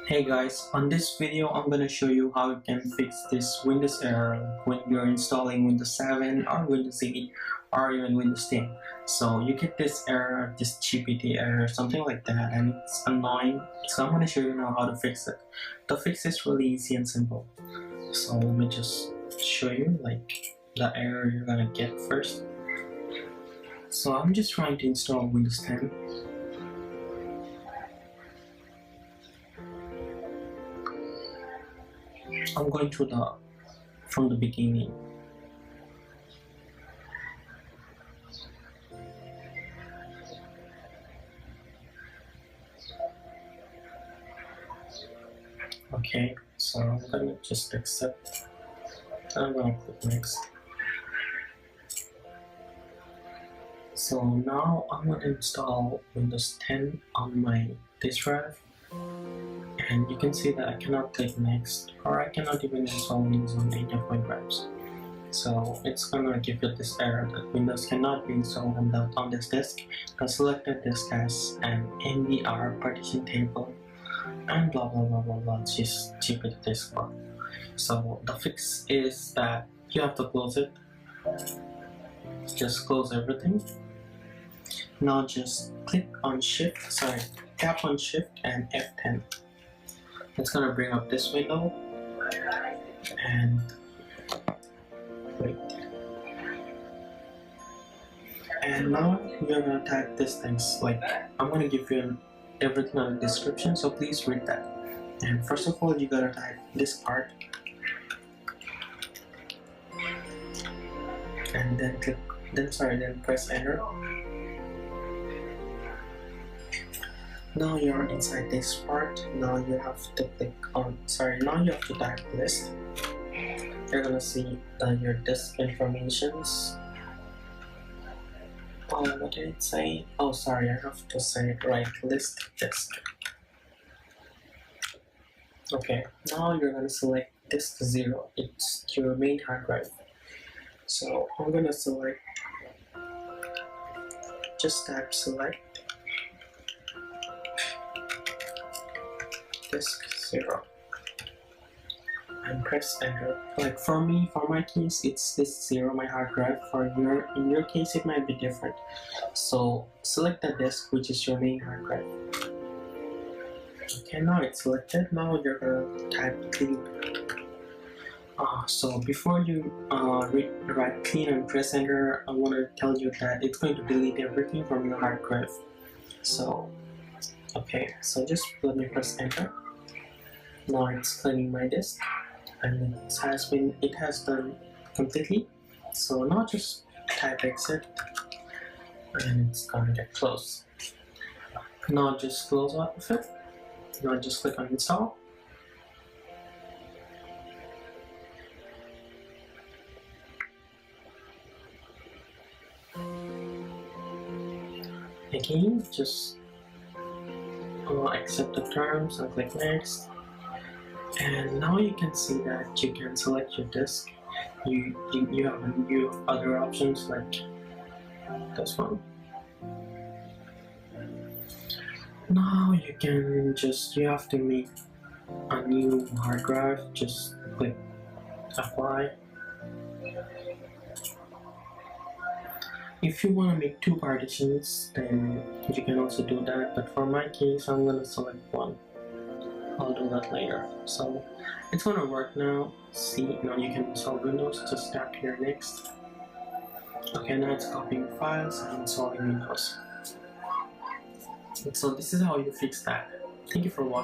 Hey guys, on this video I'm gonna show you how you can fix this Windows error when you're installing Windows 7 or Windows 8 or even Windows 10. So you get this error, this GPT error, something like that, and it's annoying. So I'm gonna show you now how to fix it. The fix is really easy and simple. So let me just show you like the error you're gonna get first. So I'm just trying to install Windows 10. I'm going through from the beginning. Okay, so I'm gonna just accept. I'm gonna click next. So now I'm gonna install Windows 10 on my disk drive. And you can see that I cannot click next, or I cannot even install Windows on any of my drives. So it's gonna give you this error that Windows cannot be installed on this disk. The selected disk has an MBR partition table and blah blah blah blah blah. Just GPT disk bar. So the fix is that you have to close it. Just close everything. Now just tap on Shift and F10. It's gonna bring up this window and wait. And now you're gonna type these things. Like I'm gonna give you everything on the description, so please read that. And first of all, you gotta type this part, and then press enter. Now you're inside this part. Now you have to now you have to type list. You're gonna see your disk informations. Oh, what did it say? Oh, sorry, I have to say right list disk. Okay, now you're gonna select disk 0. It's your main hard drive. So I'm gonna select, just type select disk 0 and press enter. Like for my case, it's disk 0, my hard drive. In your case, it might be different. So select the disk which is your main hard drive. Okay, now it's selected. Now you're gonna type clean. So before you write clean and press enter, I want to tell you that it's going to delete everything from your hard drive. So okay, so just let me press enter. Now it's cleaning my disk, and it has done completely. So now just type exit, and it's gonna get closed. Now just close out of it. Now just click on install. Again, just accept the terms and click next. And now you can see that you can select your disk. You have other options like this one. Now you have to make a new hard drive. Just click apply. If you want to make 2 partitions, then you can also do that, but for my case I'm gonna select 1. I'll do that later. So it's gonna work now. See, now you can install Windows. Just tap here next. Okay, now it's copying files and installing Windows. So this is how you fix that. Thank you for watching.